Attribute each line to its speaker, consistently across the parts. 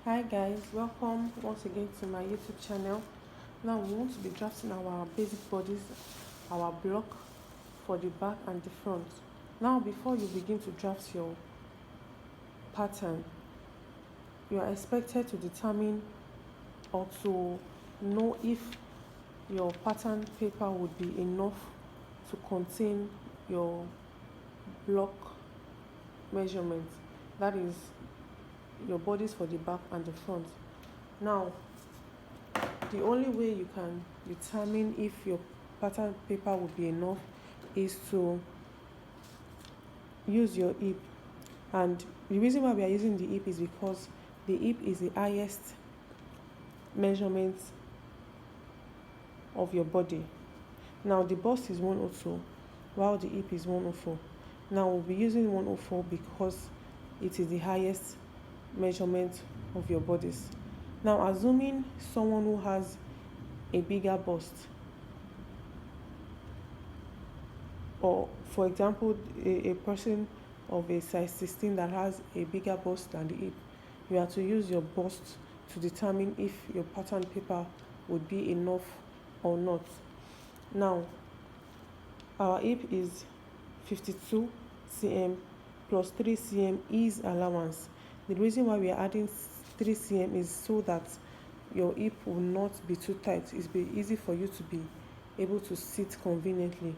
Speaker 1: Hi guys, welcome once again to my YouTube channel. Now we want to be drafting our basic bodies, our block for the back and the front. Now before you begin to draft your pattern, you are expected to determine or to know if your pattern paper would be enough to contain your block measurements. That is your bodies for the back and the front. Now the only way you can determine if your pattern paper would be enough is to use your hip. And the reason why we are using the hip is because the hip is the highest measurement of your body. Now the bust is 102 while the hip is 104. Now we'll be using 104 because it is the highest measurement of your bodies. Now assuming someone who has a bigger bust, or for example a person of a size 16 that has a bigger bust than the hip, you have to use your bust to determine if your pattern paper would be enough or not. Now our hip is 52 cm plus 3 cm is allowance. The reason why we are adding 3 cm is so that your hip will not be too tight. It's be easy for you to be able to sit conveniently.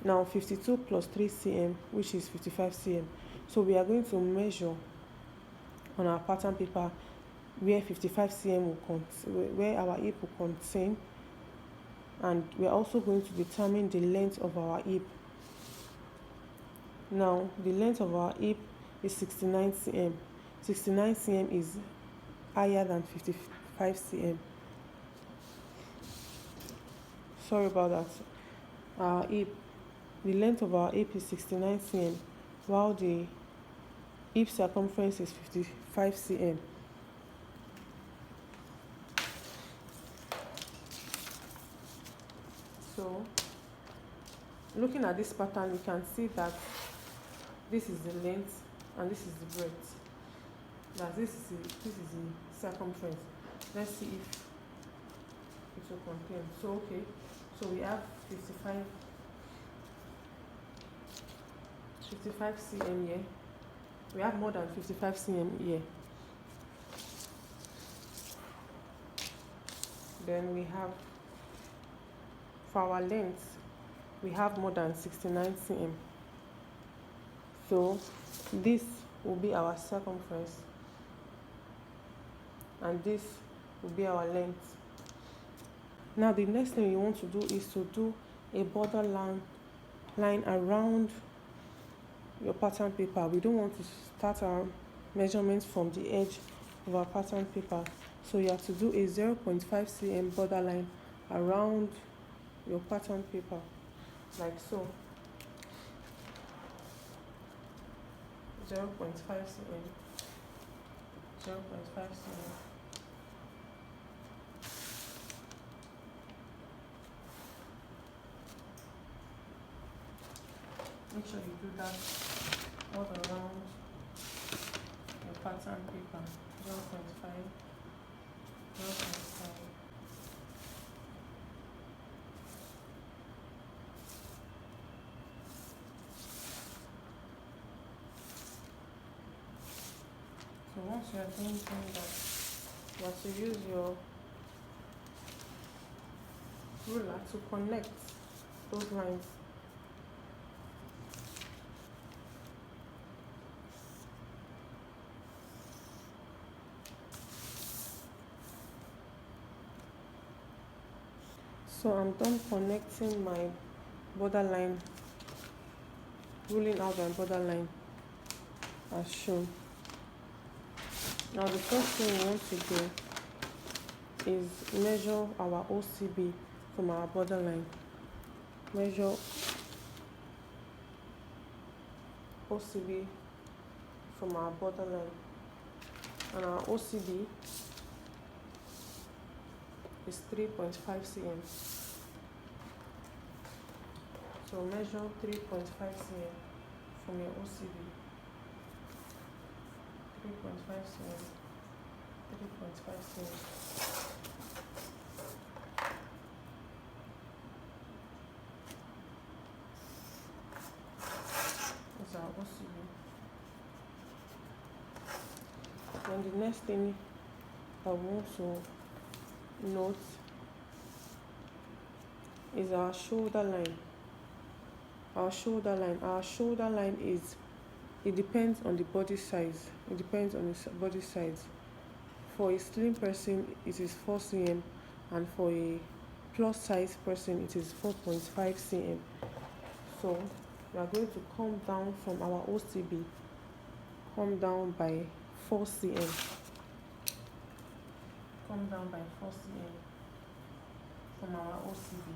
Speaker 1: Now 52 plus 3 cm, which is 55 cm. So we are going to measure on our pattern paper where 55 cm where our hip will contain, and we are also going to determine the length of our hip. Now the length of our hip is 69 cm. 69 cm is higher than 55 cm. Sorry about that. Our hip, the length of our hip is 69 cm while the hip circumference is 55 cm. So looking at this pattern, you can see that this is the length and this is the breadth. Now this is the circumference. Let's see if it will contain. So okay, so we have 55 cm here. We have more than 55 cm here. Then we have, for our length, we have more than 69 cm. So this will be our circumference and this will be our length. Now the next thing you want to do is to do a border line around your pattern paper. We don't want to start our measurements from the edge of our pattern paper, so you have to do a 0.5 cm border line around your pattern paper, like so. 0.5 cm, 0.5 cm. Make sure you do that all around your pattern paper. 0.5, 0.5. So once you are doing that, you have to use your ruler to connect those lines. So I'm done connecting my borderline, ruling out my borderline as shown. Now the first thing we want to do is measure our OCB from our borderline. Measure OCB from our borderline, and our OCB is 3.5 cm. So measure 3.5 cm from your OCB. 3.5 cm. cm. Is our OCB. Then the next thing I want to note is our shoulder line. Our shoulder line is, it depends on the body size. It depends on the body size. For a slim person, it is 4 cm, and for a plus size person, it is 4.5 cm. So we are going to come down from our OCB, come down by 4 cm. Come down by 4 cm from our OCB.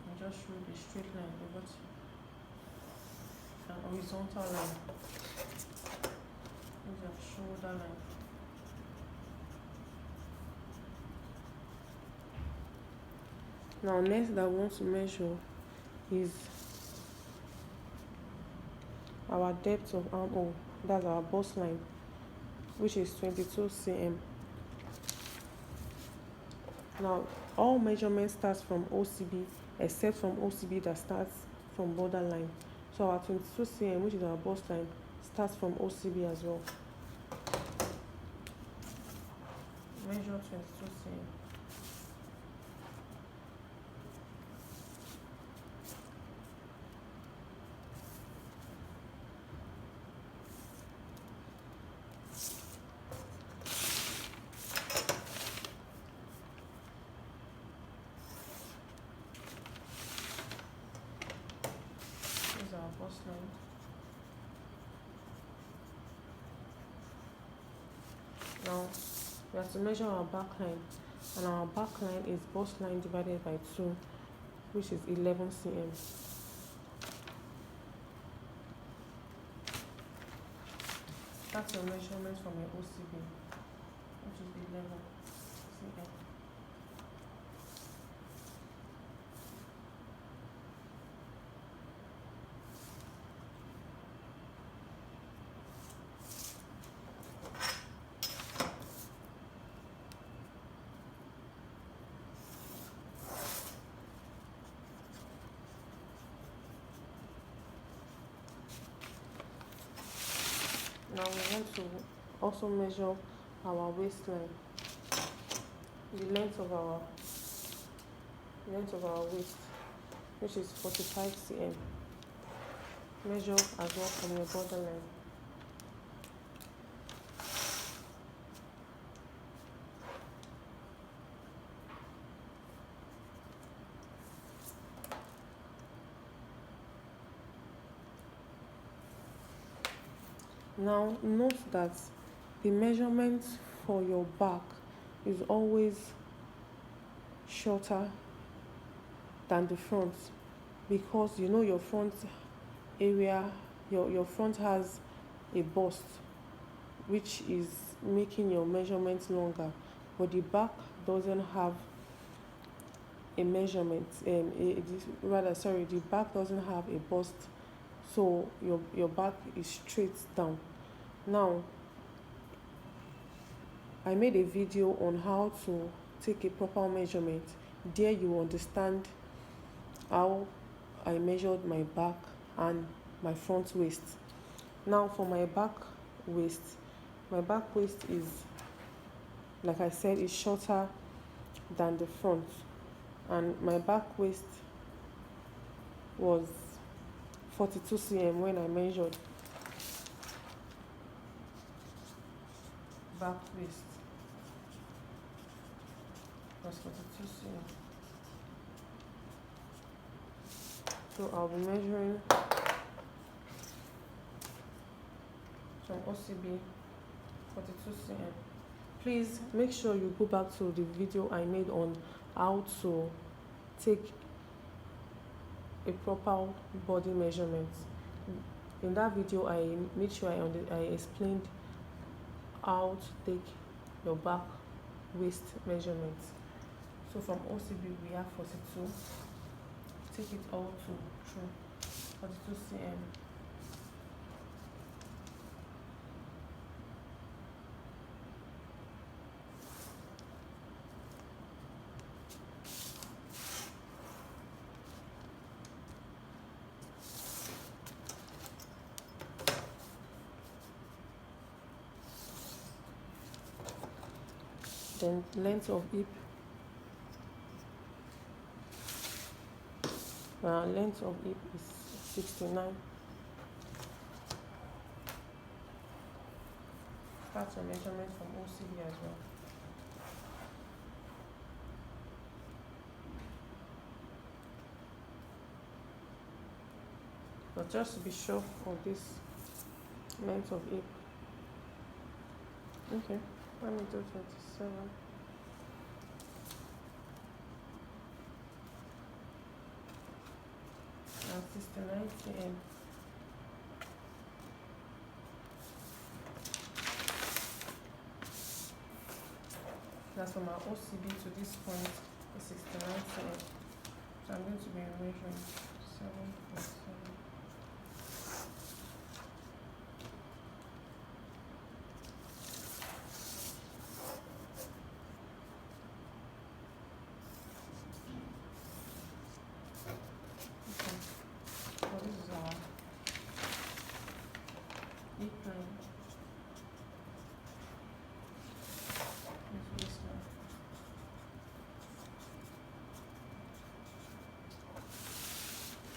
Speaker 1: And just draw the straight line over to an horizontal line. This is a shoulder line. Now next that I want to measure is our depth of armhole. That's our bust line, which is 22 cm. Now all measurements starts from OCB except from OCB that starts from borderline. So our 22 cm, which is our bust line, starts from OCB as well. Measure 22 cm. Our bust line. Now we have to measure our back line, and our back line is bust line divided by 2, which is 11 cm. That's your measurement from your OCB, which is 11 cm. Now we want to also measure our waistline, the length of our waist, which is 45 cm. Measure as well from your borderline. Now note that the measurement for your back is always shorter than the front, because you know your front area, your front has a bust, which is making your measurements longer, but the back doesn't have a measurement, the back doesn't have a bust, so your back is straight down. Now I made a video on how to take a proper measurement. There you understand how I measured my back and my front waist. Now for my back waist is, like I said, is shorter than the front, and my back waist was 42 cm when I measured. Back waist was 42 cm. So I'll be measuring from OCB 42 cm. Please make sure you go back to the video I made on how to take a proper body measurement. In that video I made sure I explained how to take your back waist measurement. So from OCB we have 42. Take it all to 42 cm. Then length of hip. Length of hip is 69. Start your measurement from OCD as well. But just to be sure of this length of hip. Okay, let me do 27. And 69 cm. That's from our OCB to this point is 69 cm. So I'm going to be measuring 7.7.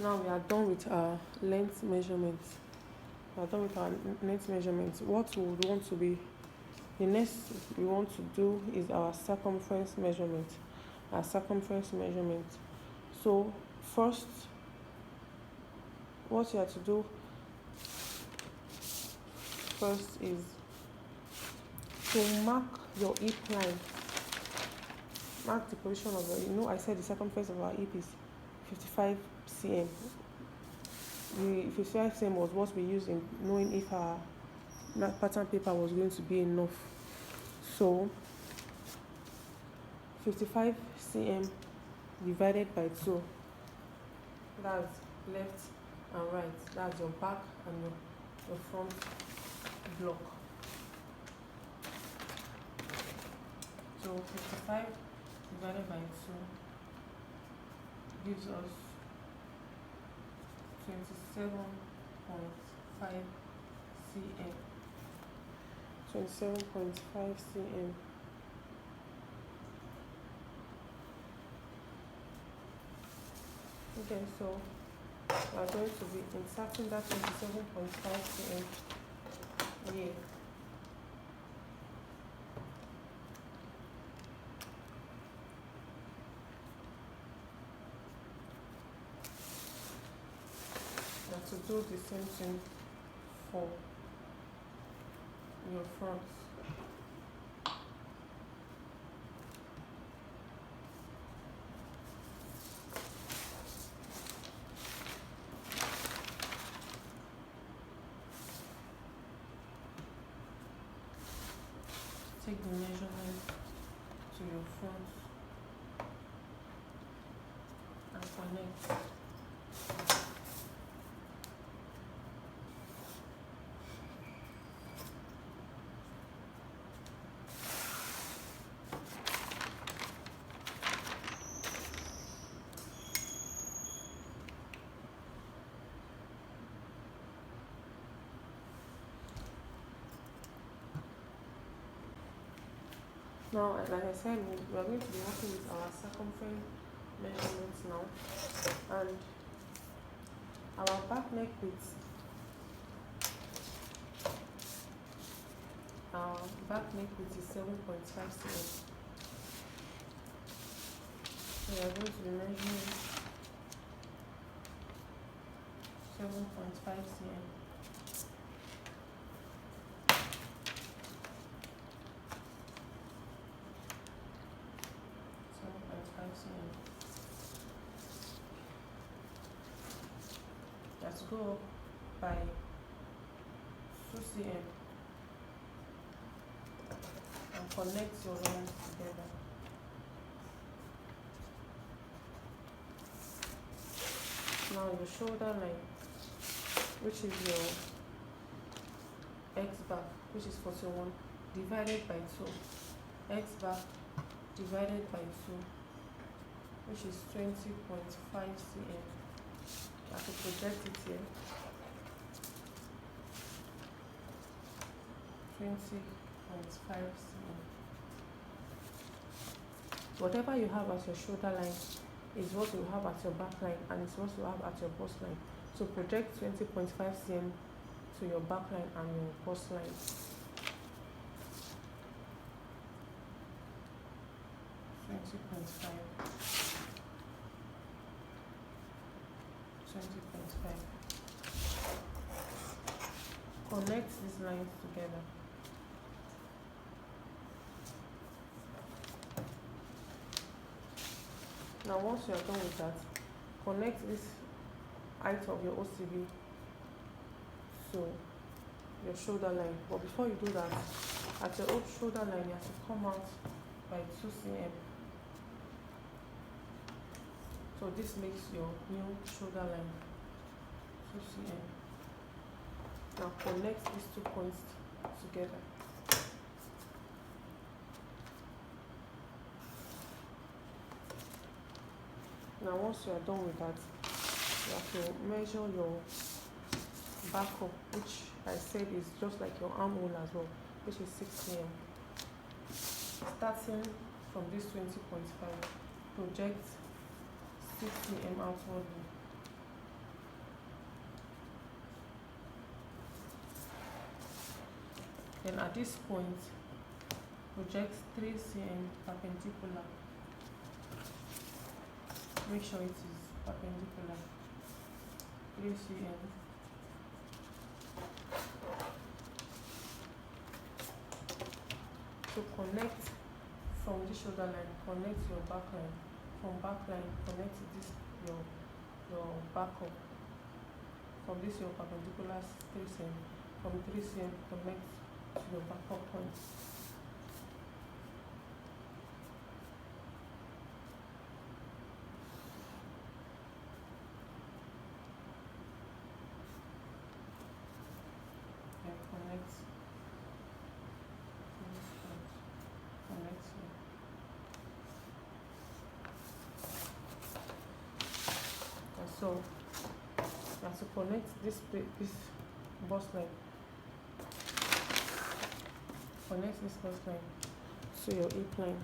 Speaker 1: Now we are done with our length measurements. What we would want to be, the next we want to do is our circumference measurement. So first, what you have to do first is to mark your hip line. Mark the position of I said the circumference of our hip is 55 cm. The 55 cm was what we used in knowing if our pattern paper was going to be enough. So 55 cm divided by 2. That's left and right. That's your back and your front block. So 55 divided by 2 gives us 27.5 cm. 27.5 cm. Okay, so we are going to be inserting that 27.5 cm here. To do the same thing for your front. Take the measurement to your front and connect. Now, like I said, we are going to be working with our circumference measurements now, and our back neck width. Our back neck width is 7.5 cm. So we are going to be measuring 7.5 cm. Let's go by 2 cm and connect your lines together. Now your shoulder line, which is your X back, which is 41, divided by 2. X back divided by 2, which is 20.5 cm. I have to project it here. 20.5 cm. Whatever you have as your shoulder line is what you have at your back line, and it's what you have at your bust line. So project 20.5 cm to your back line and your bust line. 20.5, 20.5. Connect these lines together. Now once you are done with that, connect this height of your OCB to your shoulder line. But before you do that, at your shoulder line you have to come out by 2 cm. So this makes your new shoulder line 2 cm. Now connect these 2 points together. Now once you are done with that, you have to measure your back up, which I said is just like your armhole as well, which is 6 cm. Starting from this 20.5, project 6 cm outwardly. Then at this point, project 3 cm perpendicular. Make sure it is perpendicular. 3 cm. So connect from the shoulder line, connect your back line. From back line, connect this your back up. From this your perpendicular 3 cm. From 3 cm, connect to your back up point. Then connect to this point. Connect here. And so you have to connect this bust line. Connect this bust line to your hip line.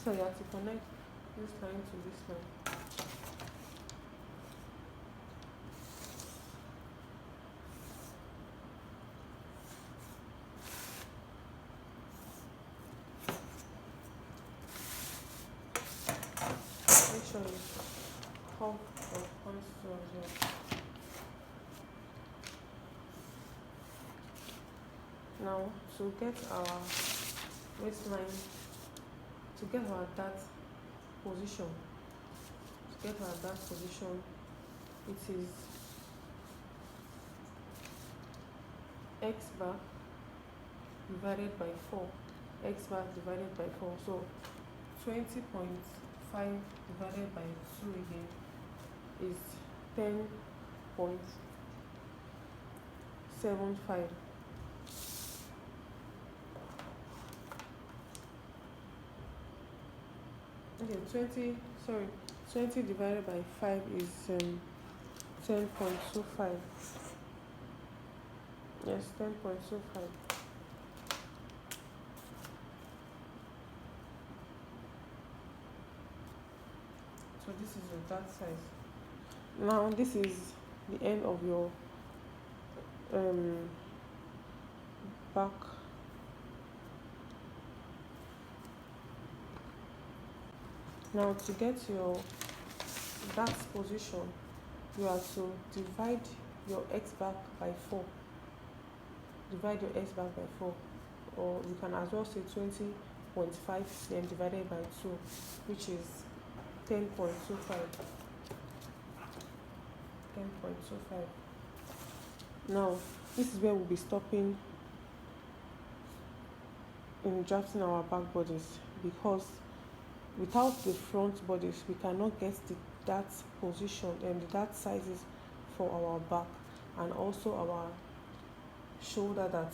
Speaker 1: So you have to connect this line to this line. Make sure you curve your points to as well. Now to get our waistline, to get our dart position, it is x bar divided by 4. X bar divided by 4. So 20.5 divided by 2 again is 10.75. Okay, 20 divided by 5 is 10.25. Yes, 10.25. So this is your dart size. Now this is the end of your back. Now to get your dart position, you have to divide your x back by 4. Divide your x back by 4, or you can as well say 20.5 cm divided by 2, which is 10.25. 10.25. Now this is where we'll be stopping in drafting our back bodice, because without the front bodice we cannot get the dart position and the dart sizes for our back and also our shoulder dart.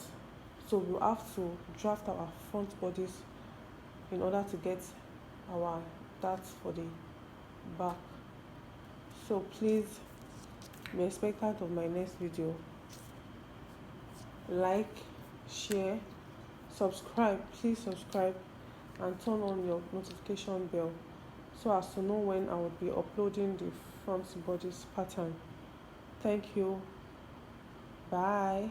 Speaker 1: So we have to draft our front bodice in order to get our darts for the back. So please Be expectant of my next video. Like, share, subscribe. Please subscribe and turn on your notification bell so as to know when I will be uploading the front bodice pattern. Thank you. Bye.